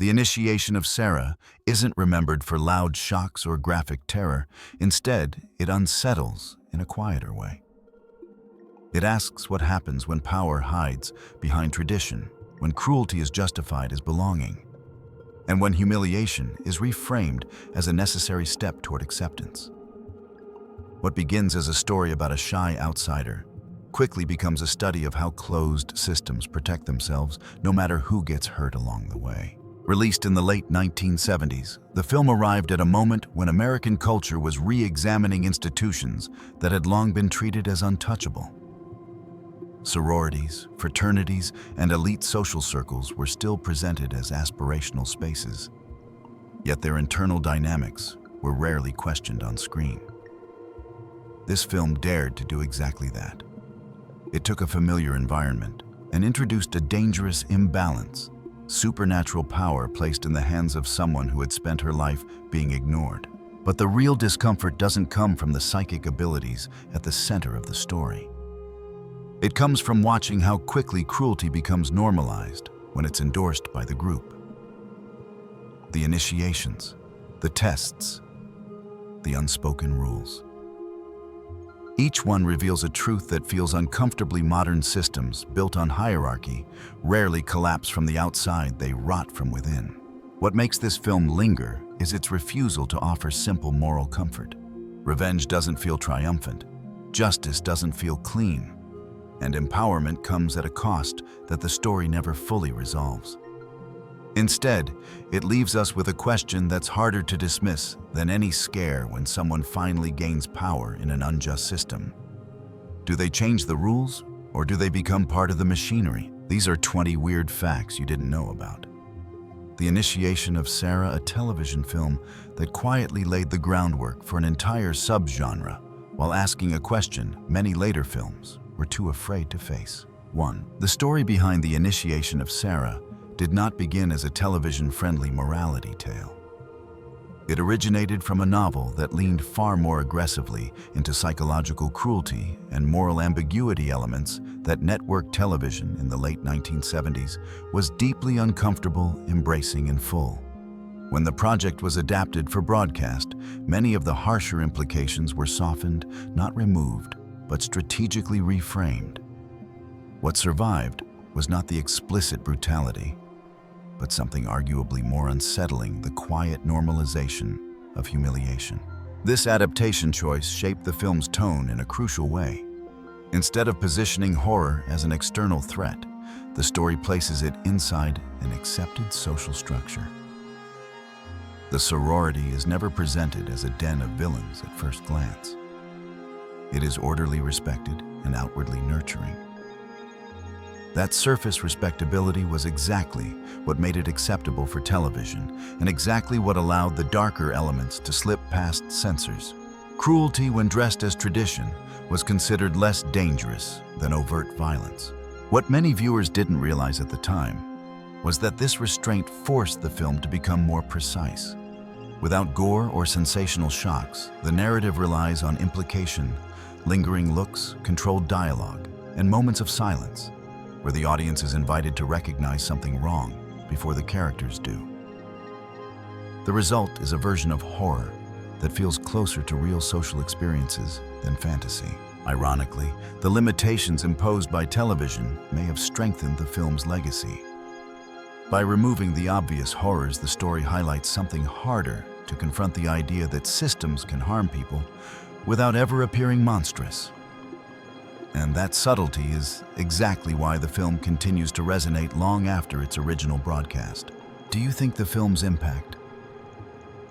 The initiation of Sarah isn't remembered for loud shocks or graphic terror. Instead, it unsettles in a quieter way. It asks what happens when power hides behind tradition, when cruelty is justified as belonging, and when humiliation is reframed as a necessary step toward acceptance. What begins as a story about a shy outsider quickly becomes a study of how closed systems protect themselves no matter who gets hurt along the way. Released in the late 1970s, the film arrived at a moment when American culture was re-examining institutions that had long been treated as untouchable. Sororities, fraternities, and elite social circles were still presented as aspirational spaces, yet their internal dynamics were rarely questioned on screen. This film dared to do exactly that. It took a familiar environment and introduced a dangerous imbalance, supernatural power placed in the hands of someone who had spent her life being ignored. But the real discomfort doesn't come from the psychic abilities at the center of the story. It comes from watching how quickly cruelty becomes normalized when it's endorsed by the group. The initiations, the tests, the unspoken rules. Each one reveals a truth that feels uncomfortably modern. Systems built on hierarchy rarely collapse from the outside, they rot from within. What makes this film linger is its refusal to offer simple moral comfort. Revenge doesn't feel triumphant, justice doesn't feel clean, and empowerment comes at a cost that the story never fully resolves. Instead, it leaves us with a question that's harder to dismiss than any scare when someone finally gains power in an unjust system. Do they change the rules, or do they become part of the machinery? These are 20 weird facts you didn't know about. The initiation of Sarah, a television film that quietly laid the groundwork for an entire subgenre while asking a question many later films were too afraid to face. 1. The story behind the initiation of Sarah did not begin as a television-friendly morality tale. It originated from a novel that leaned far more aggressively into psychological cruelty and moral ambiguity elements that network television in the late 1970s was deeply uncomfortable embracing in full. When the project was adapted for broadcast, many of the harsher implications were softened, not removed, but strategically reframed. What survived was not the explicit brutality, but something arguably more unsettling: the quiet normalization of humiliation. This adaptation choice shaped the film's tone in a crucial way. Instead of positioning horror as an external threat, the story places it inside an accepted social structure. The sorority is never presented as a den of villains at first glance. It is orderly, respected, and outwardly nurturing. That surface respectability was exactly what made it acceptable for television, and exactly what allowed the darker elements to slip past censors. Cruelty, when dressed as tradition, was considered less dangerous than overt violence. What many viewers didn't realize at the time was that this restraint forced the film to become more precise. Without gore or sensational shocks, the narrative relies on implication, lingering looks, controlled dialogue, and moments of silence, where the audience is invited to recognize something wrong before the characters do. The result is a version of horror that feels closer to real social experiences than fantasy. Ironically, the limitations imposed by television may have strengthened the film's legacy. By removing the obvious horrors, the story highlights something harder: to confront the idea that systems can harm people without ever appearing monstrous. And that subtlety is exactly why the film continues to resonate long after its original broadcast. Do you think the film's impact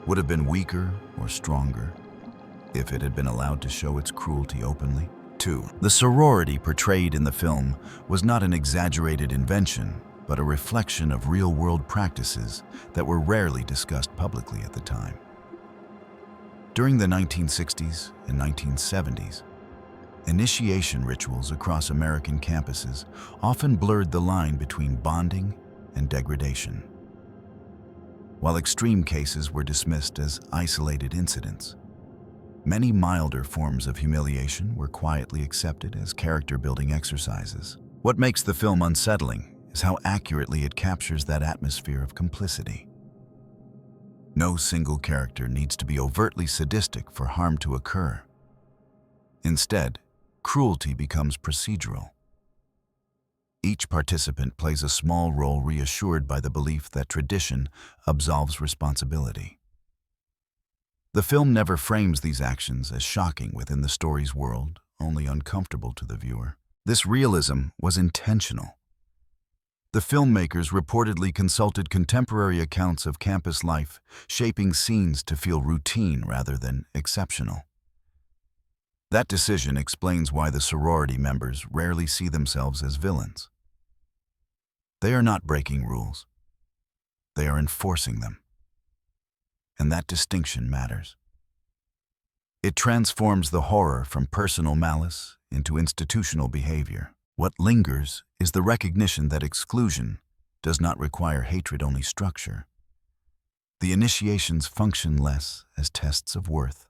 would have been weaker or stronger if it had been allowed to show its cruelty openly? 2. The sorority portrayed in the film was not an exaggerated invention, but a reflection of real-world practices that were rarely discussed publicly at the time. During the 1960s and 1970s, initiation rituals across American campuses often blurred the line between bonding and degradation. While extreme cases were dismissed as isolated incidents, many milder forms of humiliation were quietly accepted as character-building exercises. What makes the film unsettling is how accurately it captures that atmosphere of complicity. No single character needs to be overtly sadistic for harm to occur. Instead, cruelty becomes procedural. Each participant plays a small role, reassured by the belief that tradition absolves responsibility. The film never frames these actions as shocking within the story's world, only uncomfortable to the viewer. This realism was intentional. The filmmakers reportedly consulted contemporary accounts of campus life, shaping scenes to feel routine rather than exceptional. That decision explains why the sorority members rarely see themselves as villains. They are not breaking rules. They are enforcing them. And that distinction matters. It transforms the horror from personal malice into institutional behavior. What lingers is the recognition that exclusion does not require hatred, only structure. The initiations function less as tests of worth,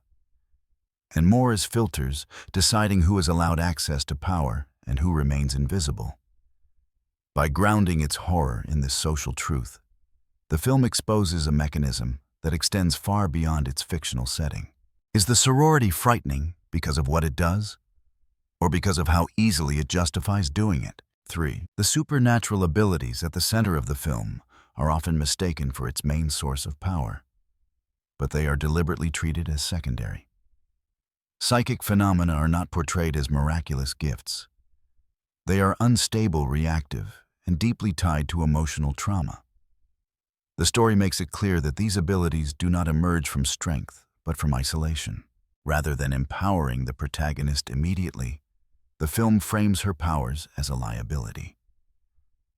and more as filters deciding who is allowed access to power and who remains invisible. By grounding its horror in this social truth, the film exposes a mechanism that extends far beyond its fictional setting. Is the sorority frightening because of what it does, or because of how easily it justifies doing it? 3. The supernatural abilities at the center of the film are often mistaken for its main source of power, but they are deliberately treated as secondary. Psychic phenomena are not portrayed as miraculous gifts. They are unstable, reactive, and deeply tied to emotional trauma. The story makes it clear that these abilities do not emerge from strength, but from isolation. Rather than empowering the protagonist immediately, the film frames her powers as a liability.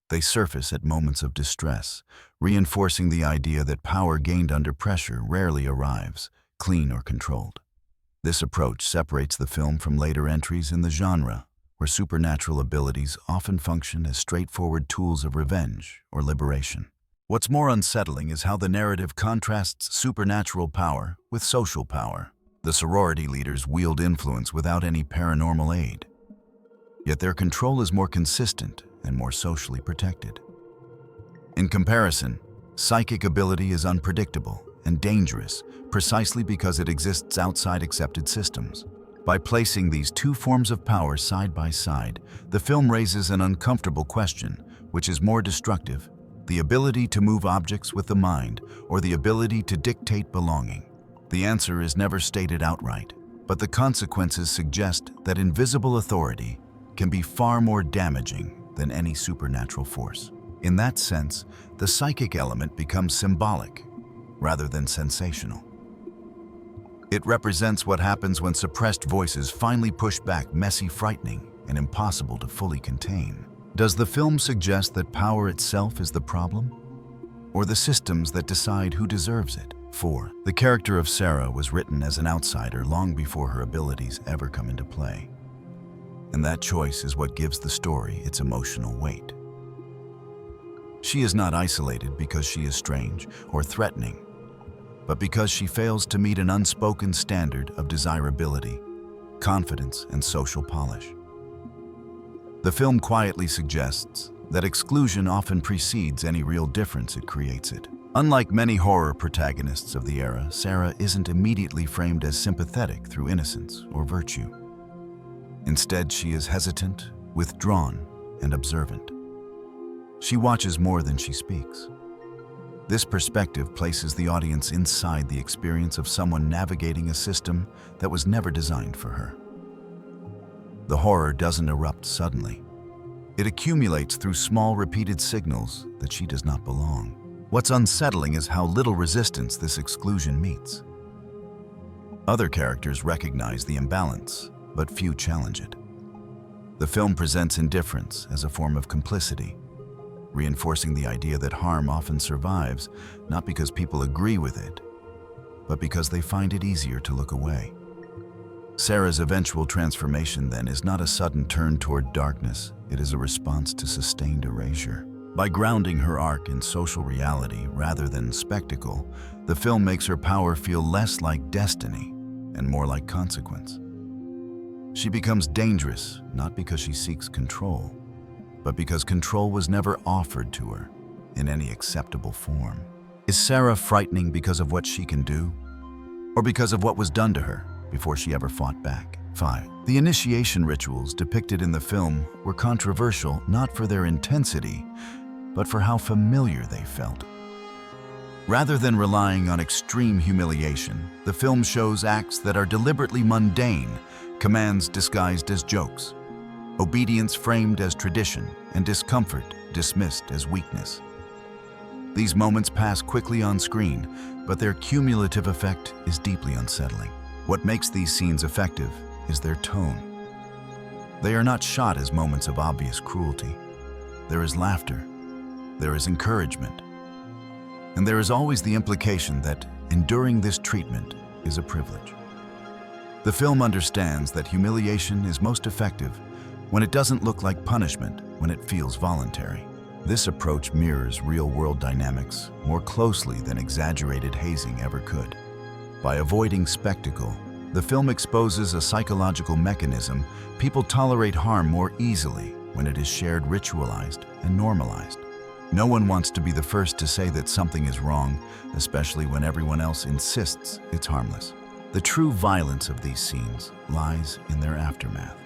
They surface at moments of distress, reinforcing the idea that power gained under pressure rarely arrives, clean or controlled. This approach separates the film from later entries in the genre, where supernatural abilities often function as straightforward tools of revenge or liberation. What's more unsettling is how the narrative contrasts supernatural power with social power. The sorority leaders wield influence without any paranormal aid, yet their control is more consistent and more socially protected. In comparison, psychic ability is unpredictable and dangerous precisely because it exists outside accepted systems. By placing these two forms of power side by side, the film raises an uncomfortable question: which is more destructive, the ability to move objects with the mind or the ability to dictate belonging? The answer is never stated outright, but the consequences suggest that invisible authority can be far more damaging than any supernatural force. In that sense, the psychic element becomes symbolic rather than sensational. It represents what happens when suppressed voices finally push back, messy, frightening, and impossible to fully contain. Does the film suggest that power itself is the problem, or the systems that decide who deserves it? 4. The character of Sarah was written as an outsider long before her abilities ever come into play. And that choice is what gives the story its emotional weight. She is not isolated because she is strange or threatening, but because she fails to meet an unspoken standard of desirability, confidence, and social polish. The film quietly suggests that exclusion often precedes any real difference it creates it. Unlike many horror protagonists of the era, Sarah isn't immediately framed as sympathetic through innocence or virtue. Instead, she is hesitant, withdrawn, and observant. She watches more than she speaks. This perspective places the audience inside the experience of someone navigating a system that was never designed for her. The horror doesn't erupt suddenly. It accumulates through small, repeated signals that she does not belong. What's unsettling is how little resistance this exclusion meets. Other characters recognize the imbalance, but few challenge it. The film presents indifference as a form of complicity, reinforcing the idea that harm often survives not because people agree with it, but because they find it easier to look away. Sarah's eventual transformation, then, is not a sudden turn toward darkness. It is a response to sustained erasure. By grounding her arc in social reality rather than spectacle, the film makes her power feel less like destiny and more like consequence. She becomes dangerous not because she seeks control, but because control was never offered to her in any acceptable form. Is Sarah frightening because of what she can do, or because of what was done to her before she ever fought back? 5. The initiation rituals depicted in the film were controversial not for their intensity, but for how familiar they felt. Rather than relying on extreme humiliation, the film shows acts that are deliberately mundane, commands disguised as jokes, obedience framed as tradition, and discomfort dismissed as weakness. These moments pass quickly on screen, but their cumulative effect is deeply unsettling. What makes these scenes effective is their tone. They are not shot as moments of obvious cruelty. There is laughter, there is encouragement, and there is always the implication that enduring this treatment is a privilege. The film understands that humiliation is most effective when it doesn't look like punishment, when it feels voluntary. This approach mirrors real-world dynamics more closely than exaggerated hazing ever could. By avoiding spectacle, the film exposes a psychological mechanism. People tolerate harm more easily when it is shared, ritualized, and normalized. No one wants to be the first to say that something is wrong, especially when everyone else insists it's harmless. The true violence of these scenes lies in their aftermath.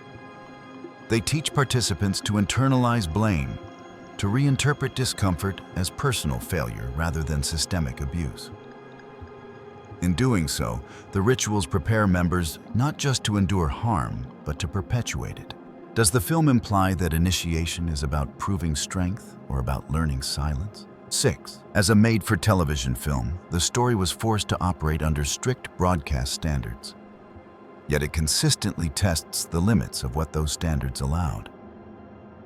They teach participants to internalize blame, to reinterpret discomfort as personal failure rather than systemic abuse. In doing so, the rituals prepare members not just to endure harm, but to perpetuate it. Does the film imply that initiation is about proving strength or about learning silence? 6. As a made-for-television film, the story was forced to operate under strict broadcast standards. Yet it consistently tests the limits of what those standards allowed.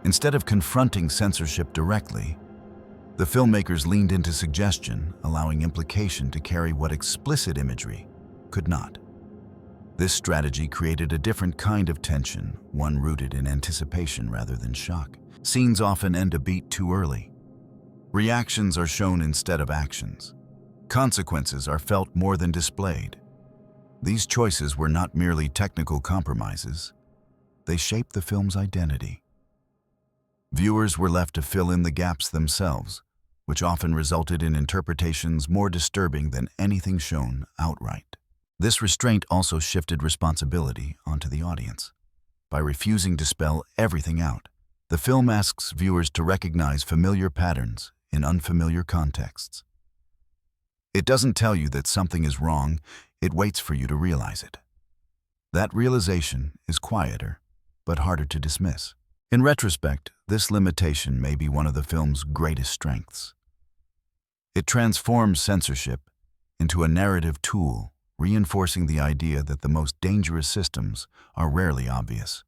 Instead of confronting censorship directly, the filmmakers leaned into suggestion, allowing implication to carry what explicit imagery could not. This strategy created a different kind of tension, one rooted in anticipation rather than shock. Scenes often end a beat too early. Reactions are shown instead of actions. Consequences are felt more than displayed. These choices were not merely technical compromises. They shaped the film's identity. Viewers were left to fill in the gaps themselves, which often resulted in interpretations more disturbing than anything shown outright. This restraint also shifted responsibility onto the audience. By refusing to spell everything out, the film asks viewers to recognize familiar patterns in unfamiliar contexts. It doesn't tell you that something is wrong, it waits for you to realize it. That realization is quieter, but harder to dismiss. In retrospect, this limitation may be one of the film's greatest strengths. It transforms censorship into a narrative tool, reinforcing the idea that the most dangerous systems are rarely obvious.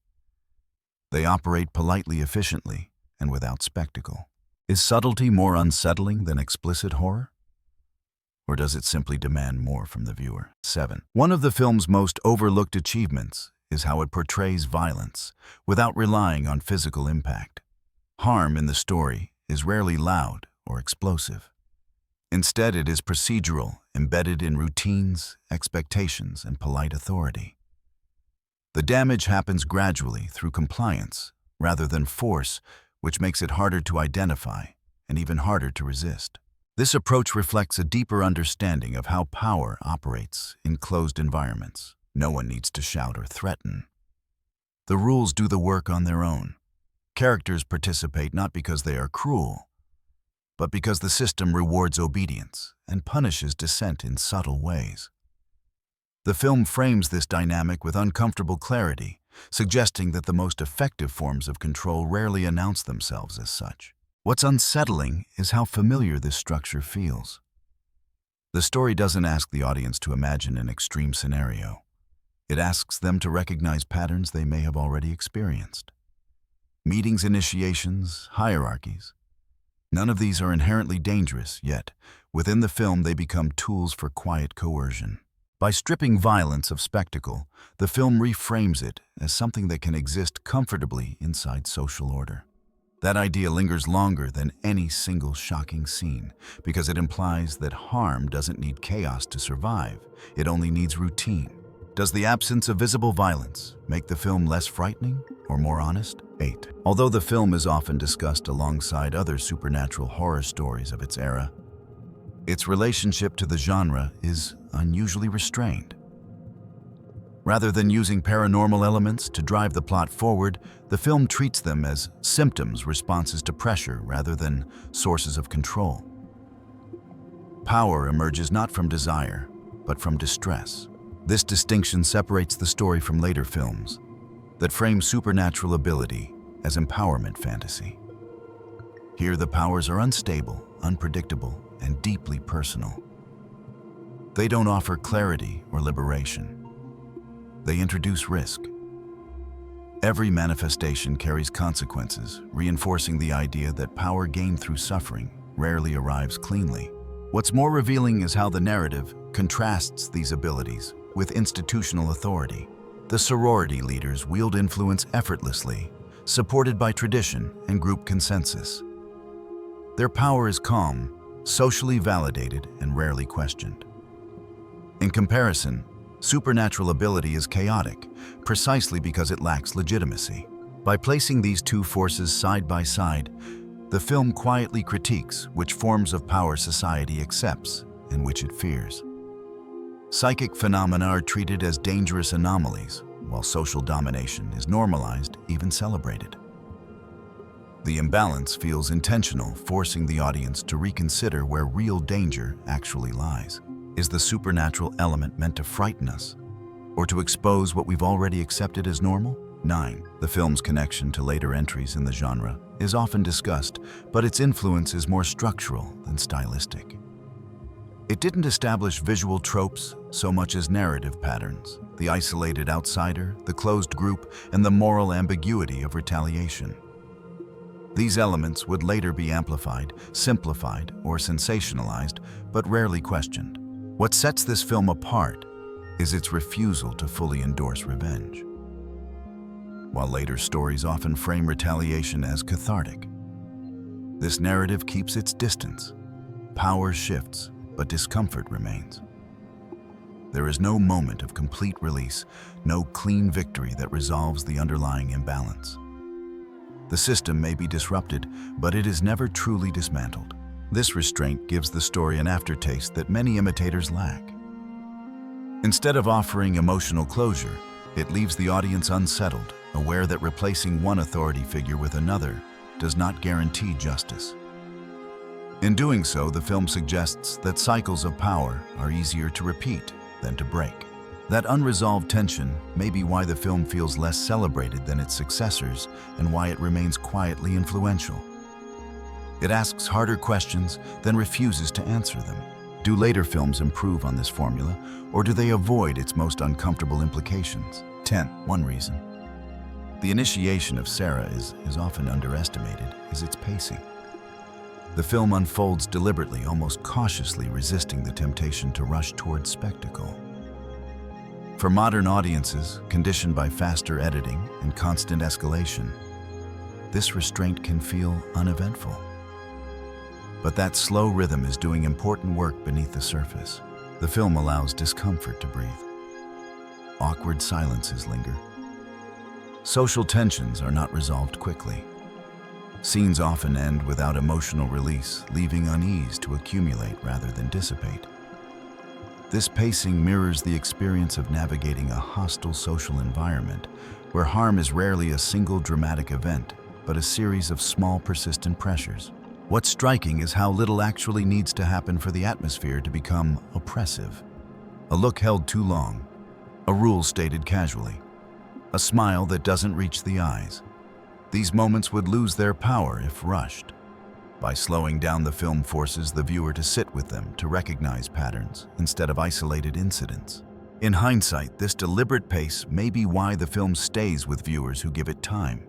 They operate politely, efficiently, and without spectacle. Is subtlety more unsettling than explicit horror? Or does it simply demand more from the viewer? 7. One of the film's most overlooked achievements is how it portrays violence without relying on physical impact. Harm in the story is rarely loud or explosive. Instead, it is procedural, embedded in routines, expectations, and polite authority. The damage happens gradually through compliance rather than force, which makes it harder to identify and even harder to resist. This approach reflects a deeper understanding of how power operates in closed environments. No one needs to shout or threaten. The rules do the work on their own. Characters participate not because they are cruel, but because the system rewards obedience and punishes dissent in subtle ways. The film frames this dynamic with uncomfortable clarity, suggesting that the most effective forms of control rarely announce themselves as such. What's unsettling is how familiar this structure feels. The story doesn't ask the audience to imagine an extreme scenario. It asks them to recognize patterns they may have already experienced. Meetings, initiations, hierarchies. None of these are inherently dangerous, yet within the film they become tools for quiet coercion. By stripping violence of spectacle, the film reframes it as something that can exist comfortably inside social order. That idea lingers longer than any single shocking scene, because it implies that harm doesn't need chaos to survive, it only needs routine. Does the absence of visible violence make the film less frightening or more honest? 8. Although the film is often discussed alongside other supernatural horror stories of its era, its relationship to the genre is unusually restrained. Rather than using paranormal elements to drive the plot forward, the film treats them as symptoms, responses to pressure, rather than sources of control. Power emerges not from desire, but from distress. This distinction separates the story from later films that frame supernatural ability as empowerment fantasy. Here, the powers are unstable, unpredictable, and deeply personal. They don't offer clarity or liberation. They introduce risk. Every manifestation carries consequences, reinforcing the idea that power gained through suffering rarely arrives cleanly. What's more revealing is how the narrative contrasts these abilities with institutional authority. The sorority leaders wield influence effortlessly, supported by tradition and group consensus. Their power is calm, socially validated, and rarely questioned. In comparison, supernatural ability is chaotic, precisely because it lacks legitimacy. By placing these two forces side by side, the film quietly critiques which forms of power society accepts and which it fears. Psychic phenomena are treated as dangerous anomalies, while social domination is normalized, even celebrated. The imbalance feels intentional, forcing the audience to reconsider where real danger actually lies. Is the supernatural element meant to frighten us, or to expose what we've already accepted as normal? 9. The film's connection to later entries in the genre is often discussed, but its influence is more structural than stylistic. It didn't establish visual tropes so much as narrative patterns: the isolated outsider, the closed group, and the moral ambiguity of retaliation. These elements would later be amplified, simplified, or sensationalized, but rarely questioned. What sets this film apart is its refusal to fully endorse revenge. While later stories often frame retaliation as cathartic, this narrative keeps its distance. Power shifts, but discomfort remains. There is no moment of complete release, no clean victory that resolves the underlying imbalance. The system may be disrupted, but it is never truly dismantled. This restraint gives the story an aftertaste that many imitators lack. Instead of offering emotional closure, it leaves the audience unsettled, aware that replacing one authority figure with another does not guarantee justice. In doing so, the film suggests that cycles of power are easier to repeat than to break. That unresolved tension may be why the film feels less celebrated than its successors and why it remains quietly influential. It asks harder questions, then refuses to answer them. Do later films improve on this formula, or do they avoid its most uncomfortable implications? 10. One reason the initiation of Sarah is often underestimated is its pacing. The film unfolds deliberately, almost cautiously, resisting the temptation to rush towards spectacle. For modern audiences, conditioned by faster editing and constant escalation, this restraint can feel uneventful. But that slow rhythm is doing important work beneath the surface. The film allows discomfort to breathe. Awkward silences linger. Social tensions are not resolved quickly. Scenes often end without emotional release, leaving unease to accumulate rather than dissipate. This pacing mirrors the experience of navigating a hostile social environment, where harm is rarely a single dramatic event, but a series of small, persistent pressures. What's striking is how little actually needs to happen for the atmosphere to become oppressive. A look held too long, a rule stated casually, a smile that doesn't reach the eyes. These moments would lose their power if rushed. By slowing down, the film forces the viewer to sit with them, to recognize patterns instead of isolated incidents. In hindsight, this deliberate pace may be why the film stays with viewers who give it time.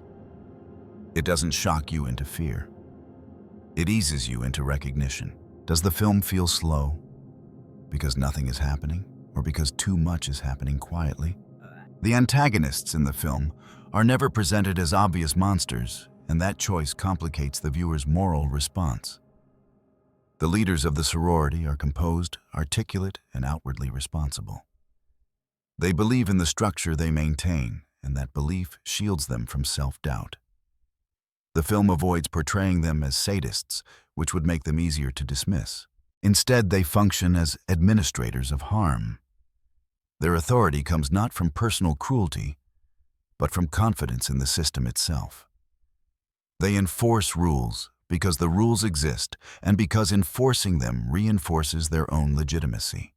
It doesn't shock you into fear. It eases you into recognition. Does the film feel slow because nothing is happening, or because too much is happening quietly? The antagonists in the film are never presented as obvious monsters, and that choice complicates the viewer's moral response. The leaders of the sorority are composed, articulate, and outwardly responsible. They believe in the structure they maintain, and that belief shields them from self-doubt. The film avoids portraying them as sadists, which would make them easier to dismiss. Instead, they function as administrators of harm. Their authority comes not from personal cruelty, but from confidence in the system itself. They enforce rules because the rules exist and because enforcing them reinforces their own legitimacy.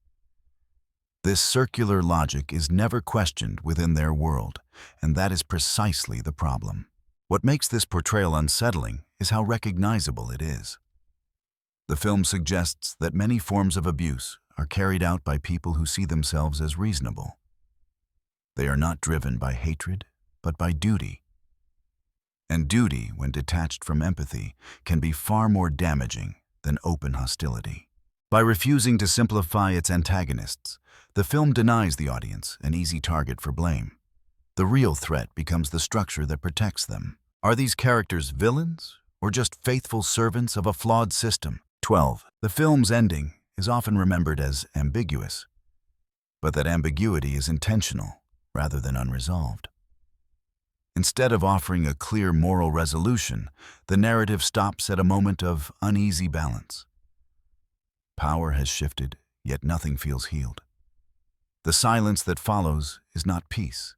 This circular logic is never questioned within their world, and that is precisely the problem. What makes this portrayal unsettling is how recognizable it is. The film suggests that many forms of abuse are carried out by people who see themselves as reasonable. They are not driven by hatred, but by duty. And duty, when detached from empathy, can be far more damaging than open hostility. By refusing to simplify its antagonists, the film denies the audience an easy target for blame. The real threat becomes the structure that protects them. Are these characters villains, or just faithful servants of a flawed system? 12. The film's ending is often remembered as ambiguous, but that ambiguity is intentional rather than unresolved. Instead of offering a clear moral resolution, the narrative stops at a moment of uneasy balance. Power has shifted, yet nothing feels healed. The silence that follows is not peace.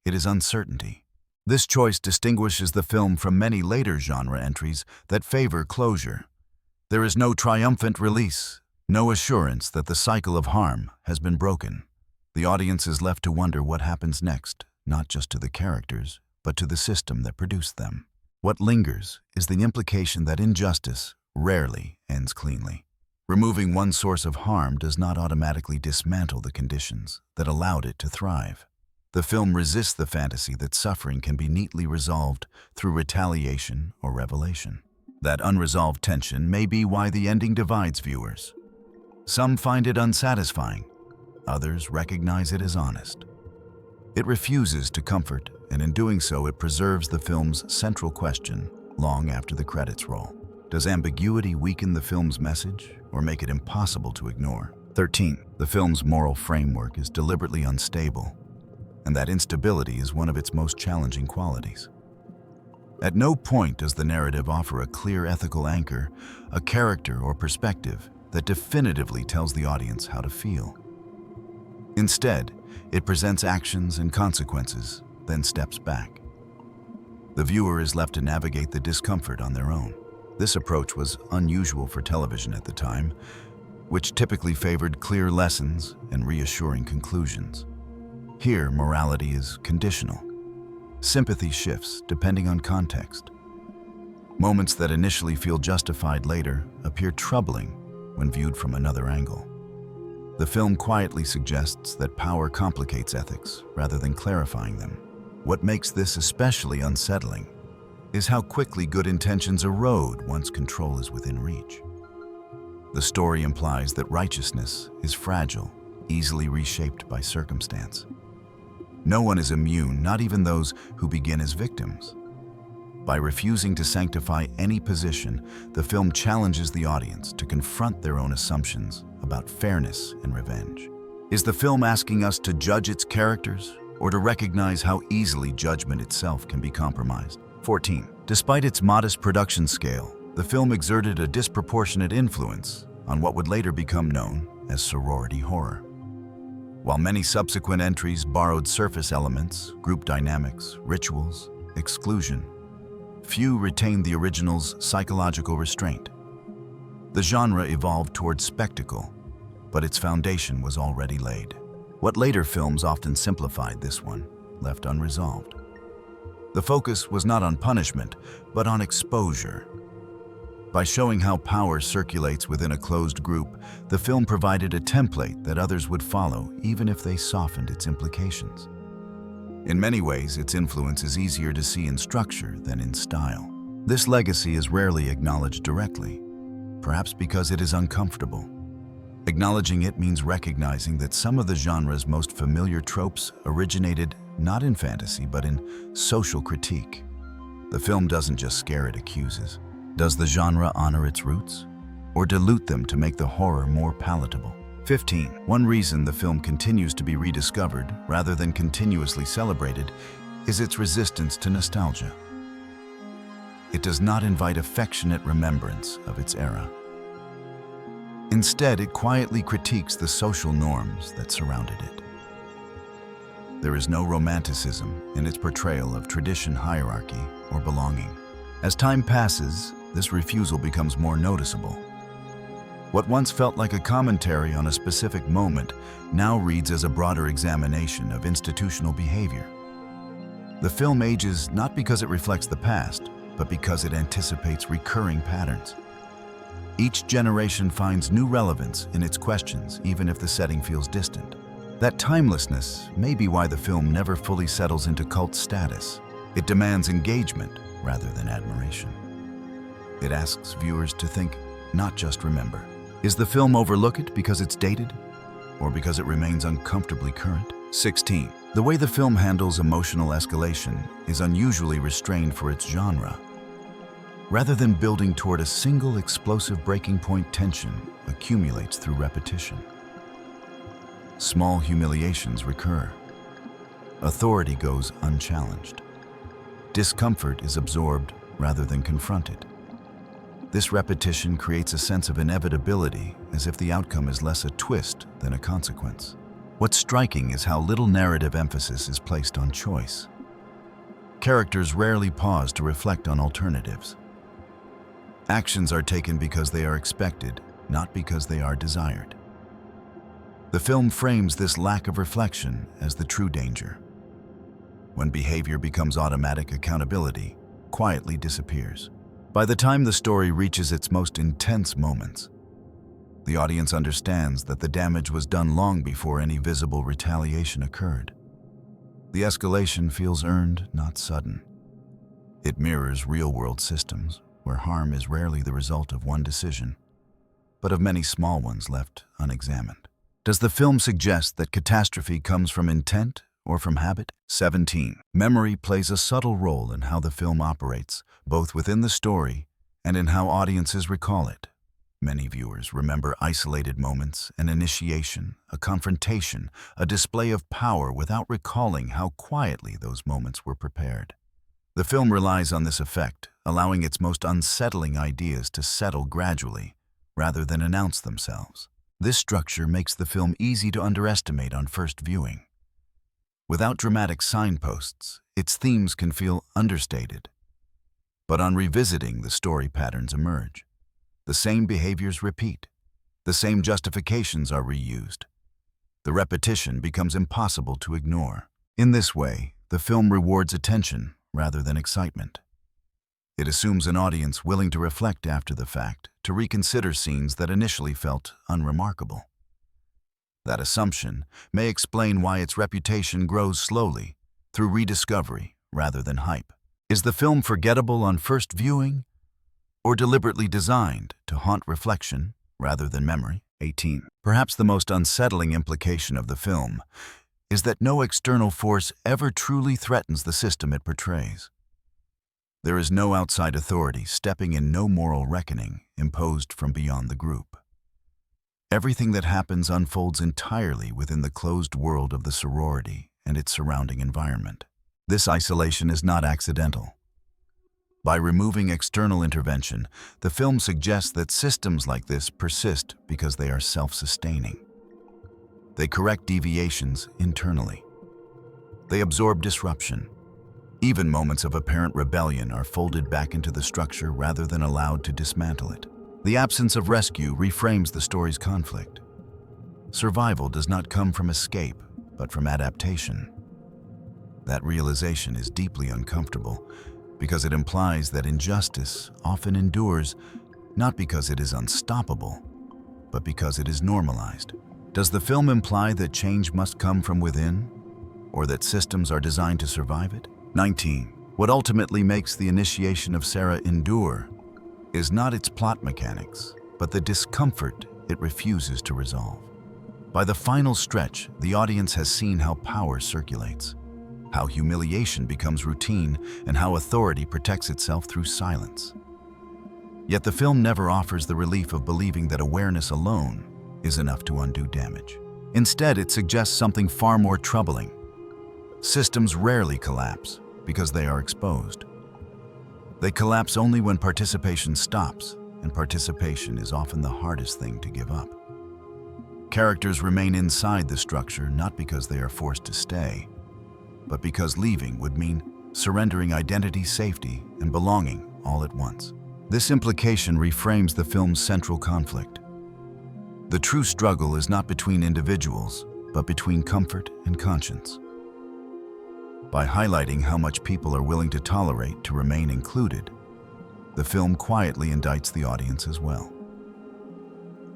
It is uncertainty. This choice distinguishes the film from many later genre entries that favor closure. There is no triumphant release, no assurance that the cycle of harm has been broken. The audience is left to wonder what happens next, not just to the characters, but to the system that produced them. What lingers is the implication that injustice rarely ends cleanly. Removing one source of harm does not automatically dismantle the conditions that allowed it to thrive. The film resists the fantasy that suffering can be neatly resolved through retaliation or revelation. That unresolved tension may be why the ending divides viewers. Some find it unsatisfying, others recognize it as honest. It refuses to comfort, and in doing so it preserves the film's central question long after the credits roll. Does ambiguity weaken the film's message or make it impossible to ignore? 13. The film's moral framework is deliberately unstable, and that instability is one of its most challenging qualities. At no point does the narrative offer a clear ethical anchor, a character or perspective that definitively tells the audience how to feel. Instead, it presents actions and consequences, then steps back. The viewer is left to navigate the discomfort on their own. This approach was unusual for television at the time, which typically favored clear lessons and reassuring conclusions. Here, morality is conditional. Sympathy shifts depending on context. Moments that initially feel justified later appear troubling when viewed from another angle. The film quietly suggests that power complicates ethics rather than clarifying them. What makes this especially unsettling is how quickly good intentions erode once control is within reach. The story implies that righteousness is fragile, easily reshaped by circumstance. No one is immune, not even those who begin as victims. By refusing to sanctify any position, the film challenges the audience to confront their own assumptions about fairness and revenge. Is the film asking us to judge its characters, or to recognize how easily judgment itself can be compromised? 14. Despite its modest production scale, the film exerted a disproportionate influence on what would later become known as sorority horror. While many subsequent entries borrowed surface elements, group dynamics, rituals, exclusion, few retained the original's psychological restraint. The genre evolved towards spectacle, but its foundation was already laid. What later films often simplified, this one left unresolved. The focus was not on punishment, but on exposure. By showing how power circulates within a closed group, the film provided a template that others would follow, even if they softened its implications. In many ways, its influence is easier to see in structure than in style. This legacy is rarely acknowledged directly, perhaps because it is uncomfortable. Acknowledging it means recognizing that some of the genre's most familiar tropes originated not in fantasy, but in social critique. The film doesn't just scare, it accuses. Does the genre honor its roots, or dilute them to make the horror more palatable? 15. One reason the film continues to be rediscovered, rather than continuously celebrated, is its resistance to nostalgia. It does not invite affectionate remembrance of its era. Instead, it quietly critiques the social norms that surrounded it. There is no romanticism in its portrayal of tradition, hierarchy, or belonging. As time passes, this refusal becomes more noticeable. What once felt like a commentary on a specific moment now reads as a broader examination of institutional behavior. The film ages not because it reflects the past, but because it anticipates recurring patterns. Each generation finds new relevance in its questions, even if the setting feels distant. That timelessness may be why the film never fully settles into cult status. It demands engagement rather than admiration. It asks viewers to think, not just remember. Is the film overlooked because it's dated, or because it remains uncomfortably current? 16. The way the film handles emotional escalation is unusually restrained for its genre. Rather than building toward a single explosive breaking point, tension accumulates through repetition. Small humiliations recur. Authority goes unchallenged. Discomfort is absorbed rather than confronted. This repetition creates a sense of inevitability, as if the outcome is less a twist than a consequence. What's striking is how little narrative emphasis is placed on choice. Characters rarely pause to reflect on alternatives. Actions are taken because they are expected, not because they are desired. The film frames this lack of reflection as the true danger. When behavior becomes automatic, accountability quietly disappears. By the time the story reaches its most intense moments, the audience understands that the damage was done long before any visible retaliation occurred. The escalation feels earned, not sudden. It mirrors real-world systems, where harm is rarely the result of one decision, but of many small ones left unexamined. Does the film suggest that catastrophe comes from intent or from habit? 17. Memory plays a subtle role in how the film operates, both within the story and in how audiences recall it. Many viewers remember isolated moments, an initiation, a confrontation, a display of power without recalling how quietly those moments were prepared. The film relies on this effect, allowing its most unsettling ideas to settle gradually, rather than announce themselves. This structure makes the film easy to underestimate on first viewing. Without dramatic signposts, its themes can feel understated. But on revisiting, the story patterns emerge. The same behaviors repeat. The same justifications are reused. The repetition becomes impossible to ignore. In this way, the film rewards attention rather than excitement. It assumes an audience willing to reflect after the fact, to reconsider scenes that initially felt unremarkable. That assumption may explain why its reputation grows slowly, through rediscovery rather than hype. Is the film forgettable on first viewing, or deliberately designed to haunt reflection rather than memory? 18. Perhaps the most unsettling implication of the film is that no external force ever truly threatens the system it portrays. There is no outside authority stepping in, no moral reckoning imposed from beyond the group. Everything that happens unfolds entirely within the closed world of the sorority and its surrounding environment. This isolation is not accidental. By removing external intervention, the film suggests that systems like this persist because they are self-sustaining. They correct deviations internally. They absorb disruption. Even moments of apparent rebellion are folded back into the structure rather than allowed to dismantle it. The absence of rescue reframes the story's conflict. Survival does not come from escape, but from adaptation. That realization is deeply uncomfortable because it implies that injustice often endures not because it is unstoppable, but because it is normalized. Does the film imply that change must come from within, or that systems are designed to survive it? 19. What ultimately makes the initiation of Sarah endure is not its plot mechanics, but the discomfort it refuses to resolve. By the final stretch, the audience has seen how power circulates, how humiliation becomes routine, and how authority protects itself through silence. Yet the film never offers the relief of believing that awareness alone is enough to undo damage. Instead, it suggests something far more troubling. Systems rarely collapse because they are exposed. They collapse only when participation stops, and participation is often the hardest thing to give up. Characters remain inside the structure not because they are forced to stay, but because leaving would mean surrendering identity, safety, and belonging all at once. This implication reframes the film's central conflict. The true struggle is not between individuals, but between comfort and conscience. By highlighting how much people are willing to tolerate to remain included, the film quietly indicts the audience as well.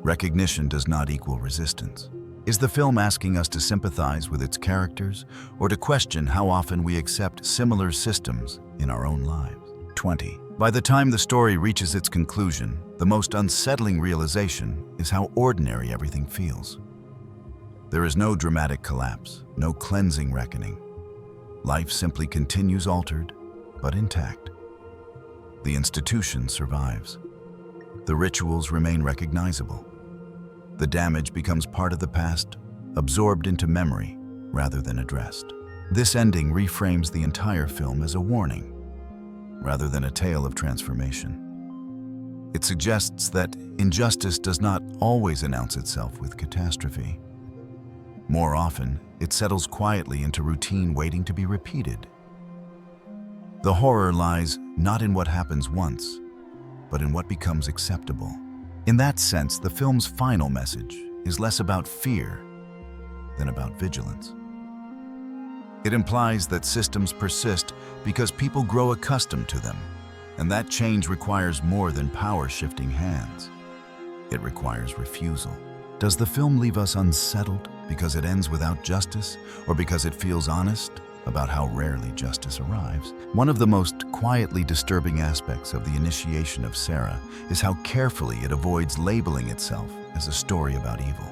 Recognition does not equal resistance. Is the film asking us to sympathize with its characters or to question how often we accept similar systems in our own lives? 20. By the time the story reaches its conclusion, the most unsettling realization is how ordinary everything feels. There is no dramatic collapse, no cleansing reckoning. Life simply continues altered, but intact. The institution survives. The rituals remain recognizable. The damage becomes part of the past, absorbed into memory rather than addressed. This ending reframes the entire film as a warning, rather than a tale of transformation. It suggests that injustice does not always announce itself with catastrophe. More often, it settles quietly into routine waiting to be repeated. The horror lies not in what happens once, but in what becomes acceptable. In that sense, the film's final message is less about fear than about vigilance. It implies that systems persist because people grow accustomed to them, and that change requires more than power-shifting hands. It requires refusal. Does the film leave us unsettled because it ends without justice, or because it feels honest about how rarely justice arrives? One of the most quietly disturbing aspects of the initiation of Sarah is how carefully it avoids labeling itself as a story about evil.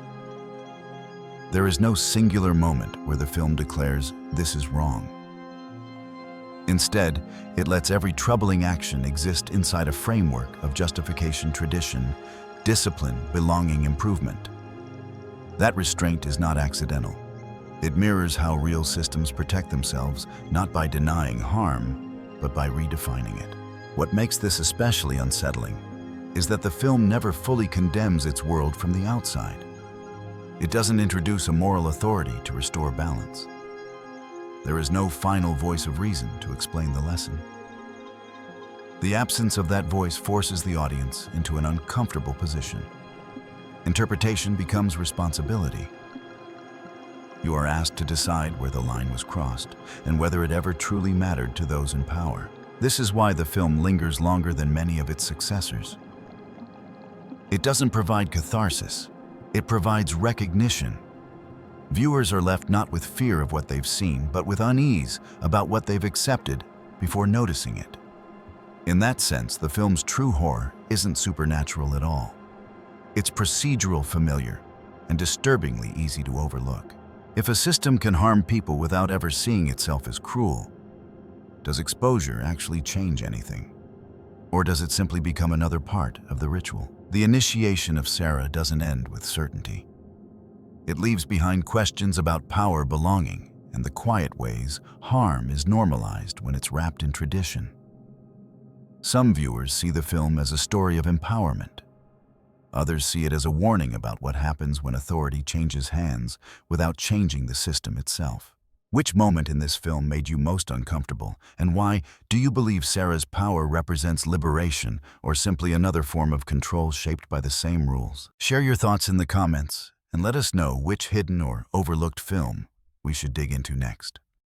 There is no singular moment where the film declares, "This is wrong." Instead, it lets every troubling action exist inside a framework of justification, tradition, discipline, belonging, improvement. That restraint is not accidental. It mirrors how real systems protect themselves, not by denying harm, but by redefining it. What makes this especially unsettling is that the film never fully condemns its world from the outside. It doesn't introduce a moral authority to restore balance. There is no final voice of reason to explain the lesson. The absence of that voice forces the audience into an uncomfortable position. Interpretation becomes responsibility. You are asked to decide where the line was crossed and whether it ever truly mattered to those in power. This is why the film lingers longer than many of its successors. It doesn't provide catharsis, it provides recognition. Viewers are left not with fear of what they've seen, but with unease about what they've accepted before noticing it. In that sense, the film's true horror isn't supernatural at all. It's procedural, familiar, and disturbingly easy to overlook. If a system can harm people without ever seeing itself as cruel, does exposure actually change anything? Or does it simply become another part of the ritual? The initiation of Sarah doesn't end with certainty. It leaves behind questions about power, belonging, and the quiet ways harm is normalized when it's wrapped in tradition. Some viewers see the film as a story of empowerment. Others see it as a warning about what happens when authority changes hands without changing the system itself. Which moment in this film made you most uncomfortable, and why? Do you believe Sarah's power represents liberation or simply another form of control shaped by the same rules? Share your thoughts in the comments and let us know which hidden or overlooked film we should dig into next.